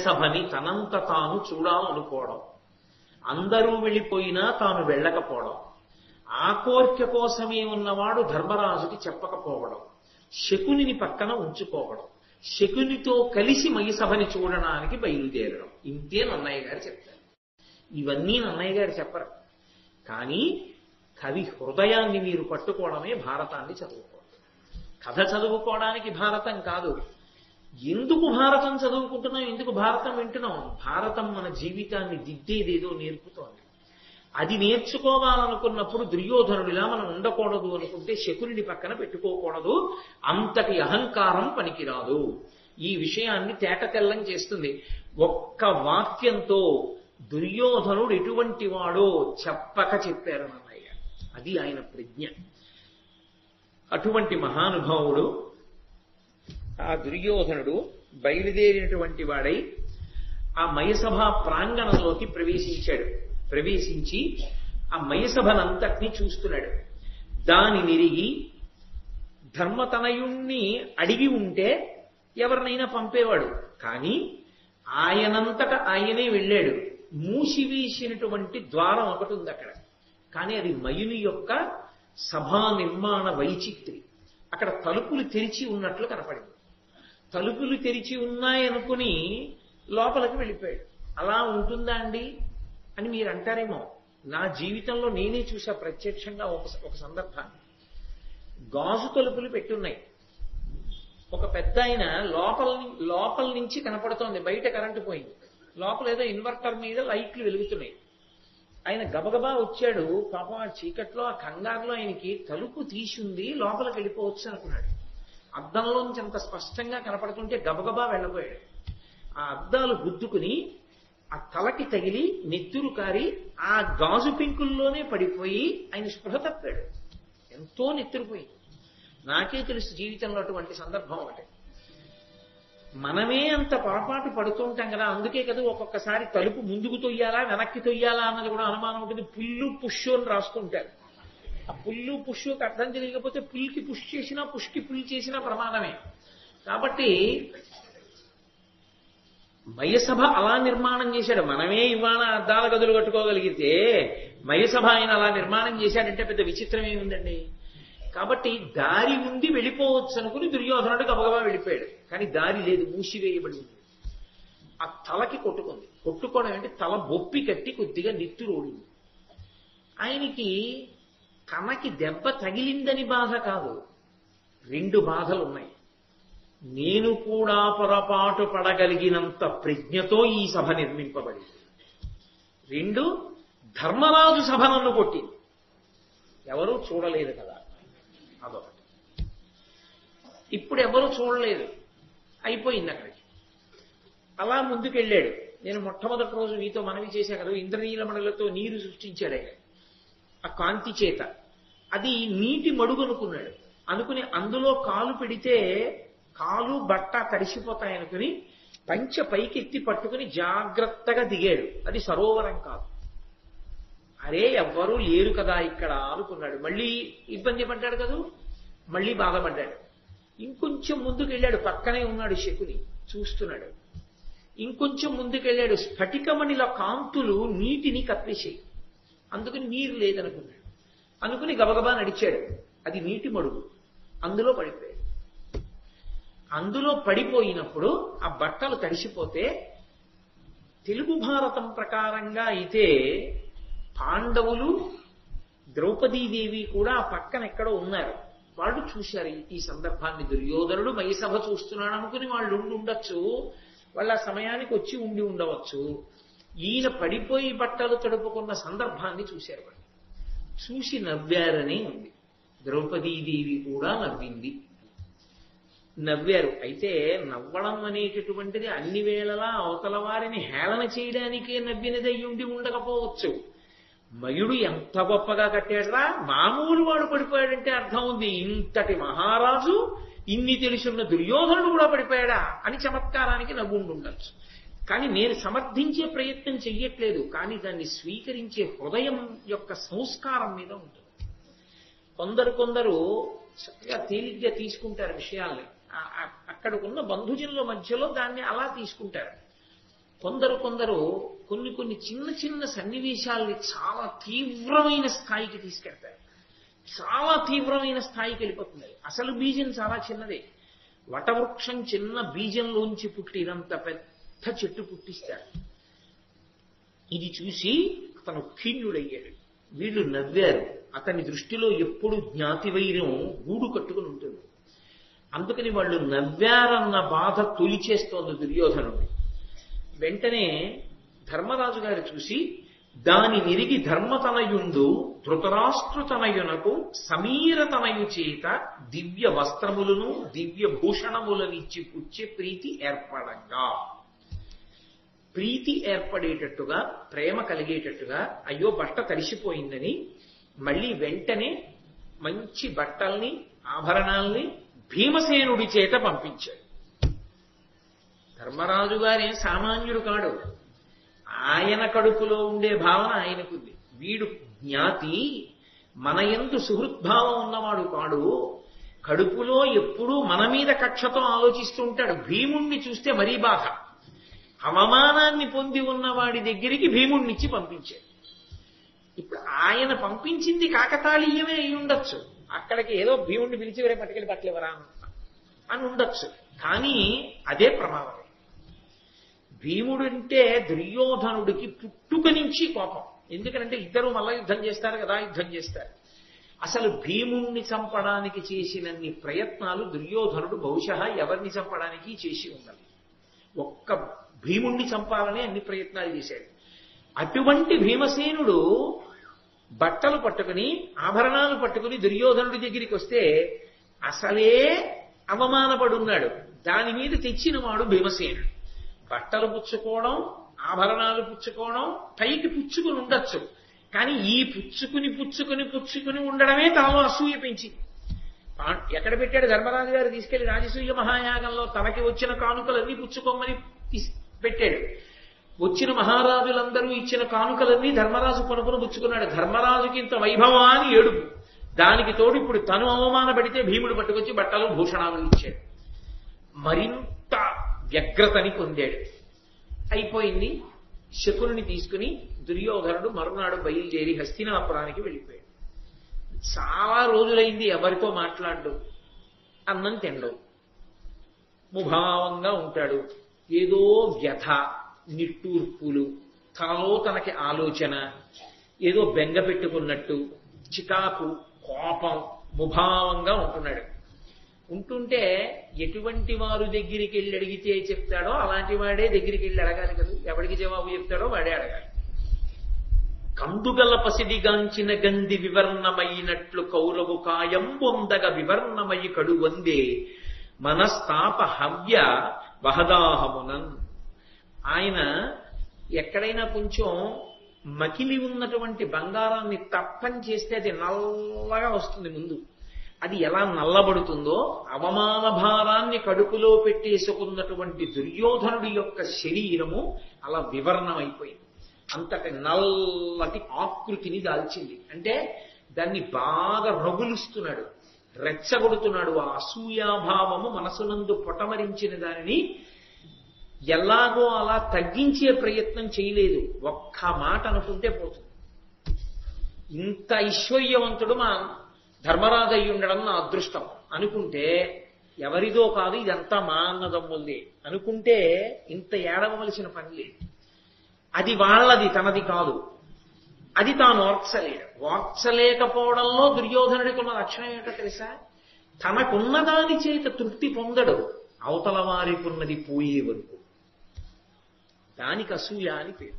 మయసభని తనంత తాను చూడాలనుకోవడం, అందరూ వెళ్ళిపోయినా తాను వెళ్ళకపోవడం, ఆ కోరిక కోసమే ఉన్నవాడు ధర్మరాజుకి చెప్పకపోవడం, శకునిని పక్కన ఉంచుకోవడం, శకునితో కలిసి మయసభని చూడడానికి బయలుదేరడం. ఇంతే నన్నయ్య గారు చెప్తారు. ఇవన్నీ నన్నయ్య గారు చెప్పరు. కానీ కవి హృదయాన్ని మీరు పట్టుకోవడమే భారతాన్ని చదువుకోవడం. కథ చదువుకోవడానికి భారతం కాదు. ఎందుకు భారతం చదువుకుంటున్నాం, ఎందుకు భారతం వింటున్నాం? భారతం మన జీవితాన్ని దిద్దేదేదో నేర్పుతోంది. అది నేర్చుకోవాలనుకున్నప్పుడు దుర్యోధనుడిలా మనం ఉండకూడదు అనుకుంటే శకునిని పక్కన పెట్టుకోకూడదు. అంతటి అహంకారం పనికిరాదు. ఈ విషయాన్ని తేటతెల్లం చేస్తుంది. ఒక్క వాక్యంతో దుర్యోధనుడు ఎటువంటి వాడో చెప్పక చెప్పారు అన్నయ్య. అది ఆయన ప్రజ్ఞ. అటువంటి మహానుభావుడు ఆ దుర్యోధనుడు బయలుదేరినటువంటి వాడై ఆ మయసభ ప్రాంగణంలోకి ప్రవేశించాడు. ప్రవేశించి ఆ మయసభనంతటినీ చూస్తున్నాడు. దాని నిరిగి ధర్మతనయుణ్ణి అడిగి ఉంటే ఎవరినైనా పంపేవాడు. కానీ ఆయనంతట ఆయనే వెళ్ళాడు. మూసివేసినటువంటి ద్వారం ఒకటి ఉంది అక్కడ. కానీ అది మయుని యొక్క సభా నిర్మాణ వైచిత్రి. అక్కడ తలుపులు తెరిచి ఉన్నట్లు కనపడింది. తలుపులు తెరిచి ఉన్నాయనుకుని లోపలికి వెళ్ళిపోయాడు. అలా ఉంటుందా అండి అని మీరు అంటారేమో. నా జీవితంలో నేనే చూసా ప్రత్యక్షంగా ఒక సందర్భాన్ని. గాజు తలుపులు పెట్టున్నాయి. ఒక పెద్ద ఆయన లోపల నుంచి కనపడుతోంది. బయట కరెంటు పోయింది. లోపల ఏదో ఇన్వర్టర్ మీద లైట్లు వెలుగుతున్నాయి. ఆయన గబగబా వచ్చాడు. పాపం ఆ చీకట్లో ఆ కంగారులో ఆయనకి తలుపు తీసుంది, లోపలికి వెళ్ళిపోవచ్చు అనుకున్నాడు. అద్దంలోంచి అంత స్పష్టంగా కనపడుతుంటే గబగబా వెళ్ళబోయాడు. ఆ అద్దాలు గుద్దుకుని ఆ తలకి తగిలి నెత్తురు కారి ఆ గాజు పెంకుల్లోనే పడిపోయి ఆయన స్పృహ తప్పాడు. ఎంతో నెత్తురుపోయింది. నాకే తెలుసు జీవితంలో అటువంటి సందర్భం ఒకటి. మనమే అంత పొరపాటు పడుతుంటాం కదా. అందుకే కదా ఒక్కొక్కసారి తలుపు ముందుకు తొయ్యాలా వెనక్కి తొయ్యాలా అన్నది కూడా అనుమానం ఉంటుంది. పుల్లు పుష్షు అని రాస్తుంటారు. ఆ పుల్లు పుష్షుకి అర్థం తెలియకపోతే పుల్కి పుష్ చేసినా పుష్కి పుల్ చేసినా ప్రమాదమే. కాబట్టి మయసభ అలా నిర్మాణం చేశాడు. మనమే ఇవాళ అద్దాల గదులు కట్టుకోగలిగితే మయసభ ఆయన అలా నిర్మాణం చేశాడంటే పెద్ద విచిత్రం ఏముందండి. కాబట్టి దారి ఉండి వెళ్ళిపోవచ్చు అనుకుని దుర్యోధనుడు గబగబా వెళ్ళిపోయాడు. కానీ దారి లేదు, మూసివేయబడి ఉంది. ఆ తలకి కొట్టుకుంది. కొట్టుకోవడం అంటే తల బొప్పి కట్టి కొద్దిగా నెత్తురోడింది. ఆయనకి తనకి దెబ్బ తగిలిందని బాధ కాదు, రెండు బాధలు ఉన్నాయి. నేను కూడా పొరపాటు పడగలిగినంత ప్రజ్ఞతో ఈ సభ నిర్మింపబడింది. రెండు, ధర్మరాజు సభ నన్ను కొట్టింది. ఎవరూ చూడలేదు కదా, అదొకటి. ఇప్పుడు ఎవరు చూడలేదు, అయిపోయింది అక్కడికి. అలా ముందుకెళ్ళాడు. నేను మొట్టమొదటి రోజు మీతో మనవి చేశా కదా, ఇంద్రనీలమణులతో నీరు సృష్టించాడు ఆయన ఆ కాంతి చేత. అది నీటి మడుగు అనుకున్నాడు. అనుకుని అందులో కాలు పెడితే కాలు బట్ట తడిసిపోతాయనుకుని పంచె పైకెత్తి పట్టుకుని జాగ్రత్తగా దిగాడు. అది సరోవరం కాదు. అరే ఎవ్వరూ లేరు కదా ఇక్కడ అనుకున్నాడు. మళ్ళీ ఇబ్బంది పడ్డాడు కదూ, మళ్ళీ బాధపడ్డాడు. ఇంకొంచెం ముందుకెళ్ళాడు. పక్కనే ఉన్నాడు శకుని, చూస్తున్నాడు. ఇంకొంచెం ముందుకెళ్ళాడు. స్ఫటికమణిల కాంతులు నీటిని కప్పేసాయి. అందుకని నీరు లేదనుకున్నాడు. అనుకుని గబగబా నడిచాడు. అది నీటి మడుగు. అందులో పడిపోయాడు. అందులో పడిపోయినప్పుడు ఆ బట్టలు తడిసిపోతే, తెలుగు భారతం ప్రకారంగా అయితే పాండవులు ద్రౌపదీదేవి కూడా ఆ పక్కన ఎక్కడో ఉన్నారు. వాళ్ళు చూశారు ఈ సందర్భాన్ని. దుర్యోధనుడు మయసభ చూస్తున్నాడు అనుకుని వాళ్ళు ఉండొచ్చు, వాళ్ళ సమయానికి వచ్చి ఉండి ఉండవచ్చు. ఈయన పడిపోయి బట్టలు తడుపుకున్న సందర్భాన్ని చూశారు. వాళ్ళు చూసి నవ్వారనే ఉంది. ద్రౌపదీదేవి కూడా నవ్వింది. నవ్వారు. అయితే నవ్వడం అనేటటువంటిది అన్ని వేళలా అవతల వారిని హేళన చేయడానికే నవ్వినది అయి ఉండి ఉండకపోవచ్చు. మయుడు ఎంత గొప్పగా కట్టాడురా, మామూలు వాడు పడిపోయాడంటే అర్థం ఉంది. ఇంతటి మహారాజు, ఇన్ని తెలుసున్న దుర్యోధనుడు కూడా పడిపోయాడా అని చమత్కారానికి నవ్వుండొచ్చు. కానీ నేను సమర్థించే ప్రయత్నం చెయ్యట్లేదు. కానీ దాన్ని స్వీకరించే హృదయం యొక్క సంస్కారం మీద ఉంటుంది. కొందరు చక్కగా తేలిగ్గా తీసుకుంటారు విషయాల్ని. అక్కడికున్న బంధుజనుల మధ్యలో దాన్ని అలా తీసుకుంటారు. కొందరు కొన్ని చిన్న చిన్న సన్నివేశాలని చాలా తీవ్రమైన స్థాయికి తీసుకెళ్తారు. చాలా తీవ్రమైన స్థాయికి వెళ్ళిపోతుంది. అసలు బీజం చాలా చిన్నదే. వటవృక్షం చిన్న బీజంలోంచి పుట్టినంత పెద్ద చెట్టు పుట్టిస్తాడు. ఇది చూసి అతను ఖిన్నుడయ్యాడు. వీళ్ళు నవ్వారు. అతని దృష్టిలో ఎప్పుడు జ్ఞాతివైర్యం గూడు కట్టుకుని ఉంటుంది. అందుకని వాళ్ళు నవ్వారన్న బాధ తొలిచేస్తోంది దుర్యోధనుడు. వెంటనే ధర్మరాజు గారు చూసి దాని నిరిగి ధర్మతనయుండు ధృతరాష్ట్రతనయునకు సమీరతనయు చేత దివ్య వస్త్రములను దివ్య భూషణములనిచ్చి పుచ్చే ప్రీతి ఏర్పడంగా, ప్రీతి ఏర్పడేటట్టుగా, ప్రేమ కలిగేటట్టుగా, అయ్యో బట్ట తడిసిపోయిందని మళ్ళీ వెంటనే మంచి బట్టల్ని ఆభరణాల్ని భీమసేనుడి చేత పంపించాడు. ధర్మరాజు గారే సామాన్యుడు కాడు. ఆయన కడుపులో ఉండే భావన ఆయనకుంది. వీడు జ్ఞాతి, మన యందు సుహృద్భావం ఉన్నవాడు కాడు. కడుపులో ఎప్పుడూ మన మీద కక్షతో ఆలోచిస్తూ ఉంటాడు. భీముణ్ణి చూస్తే మరీ బాధ. అవమానాన్ని పొంది ఉన్నవాడి దగ్గరికి భీముణ్ణిచ్చి పంపించాడు. ఇప్పుడు ఆయన పంపించింది కాకతాళీయమే అయి ఉండొచ్చు. అక్కడికి ఏదో భీముణ్ణి పిలిచి వరే పట్టుకెళ్ళి పట్టలేవరా అని ఉండొచ్చు. కానీ అదే ప్రమాదం. భీముడంటే దుర్యోధనుడికి పుట్టుక నుంచి కోపం. ఎందుకంటే ఇద్దరు మళ్ళా యుద్ధం చేస్తారు కదా, యుద్ధం చేస్తారు. అసలు భీముణ్ణి చంపడానికి చేసినన్ని ప్రయత్నాలు దుర్యోధనుడు బహుశా ఎవరిని చంపడానికి చేసి ఉండాలి. ఒక్క భీముణ్ణి చంపాలని అన్ని ప్రయత్నాలు చేశాడు. అటువంటి భీమసేనుడు బట్టలు పట్టుకుని ఆభరణాలు పట్టుకుని దుర్యోధనుడి దగ్గరికి వస్తే అసలే అవమానపడున్నాడు. దాని మీద తెచ్చిన వాడు భీమసేనుడు. బట్టలు పుచ్చుకోవడం, ఆభరణాలు పుచ్చుకోవడం పైకి పుచ్చుకుని ఉండొచ్చు. కానీ ఈ పుచ్చుకుని ఉండడమే తాను అసూయ పెంచింది. ఎక్కడ పెట్టాడు ధర్మరాజు గారు తీసుకెళ్లి రాజసూయ మహాయాగంలో తనకి వచ్చిన కానుకలన్నీ పుచ్చుకోమని పెట్టాడు. వచ్చిన మహారాజులందరూ ఇచ్చిన కానుకలన్నీ ధర్మరాజు కొనుక్కుని పుచ్చుకున్నాడు. ధర్మరాజుకి ఇంత వైభవాన్ని ఏడుపు. దానికి తోడు ఇప్పుడు తను అవమానపడితే భీముడు పట్టుకొచ్చి బట్టలు భూషణాలు ఇచ్చాడు. మరింత వ్యగ్రతని పొందాడు. అయిపోయింది. శకుని తీసుకుని దుర్యోధనుడు మరునాడు బయలుదేరి హస్తినాపురానికి వెళ్ళిపోయాడు. చాలా రోజులైంది ఎవరితో మాట్లాడు, అన్నం తినడు, ముభావంగా ఉంటాడు. ఏదో వ్యథ, నిట్టూర్పులు, తనలో తనకి ఆలోచన, ఏదో బెంగ పెట్టుకున్నట్టు, చికాకు, కోపం, ముభావంగా ఉంటున్నాడు. ఉంటుంటే ఎటువంటి వారు దగ్గరికి వెళ్ళి అడిగితే చెప్తాడో అలాంటి వాడే దగ్గరికి వెళ్ళి అడగాలి కదా. ఎవడికి జవాబు చెప్తాడో వాడే అడగాలి. కందుగల పసిడిగాంచిన గంది వివర్ణమైనట్లు కౌరవు కాయం పొందగ వివర్ణమయి కడు వందే మనస్తాప హవ్య వహదాహమునన్. ఆయన ఎక్కడైనా కొంచెం మకిలి ఉన్నటువంటి బంగారాన్ని తప్పని చేస్తే అది నల్లగా వస్తుంది ముందు. అది ఎలా నల్లబడుతుందో అవమాన భారాన్ని కడుపులో పెట్టేసుకున్నటువంటి దుర్యోధనుడి యొక్క శరీరము అలా వివర్ణమైపోయింది. అంతటి నల్లటి ఆకృతిని దాల్చింది. అంటే దాన్ని బాగా రగులుస్తున్నాడు, రెచ్చగొడుతున్నాడు. ఆ అసూయాభావము మనసునందు పొటమరించిన దానిని ఎలాగో అలా తగ్గించే ప్రయత్నం చేయలేదు. ఒక్క మాట అనుకుంటే పోతుంది. ఇంత ఐశ్వర్యవంతుడు మా ధర్మరాజు అయి ఉండడం నా అదృష్టం అనుకుంటే ఎవరిదో కాదు, ఇదంతా మా అన్నదమ్ముల్దే అనుకుంటే ఇంత ఏడవలసిన పని లేదు. అది వాళ్ళది, తనది కాదు. అది తాను ఓర్చలేడు. ఓర్చలేకపోవడంలో దుర్యోధనుడికి ఉన్న లక్షణం ఏంటో తెలుసా? తనకున్న దాని చేత తృప్తి పొందడు, అవతల వారికి ఉన్నది పోయే వరకు. దానికి అసూయ అని పేరు.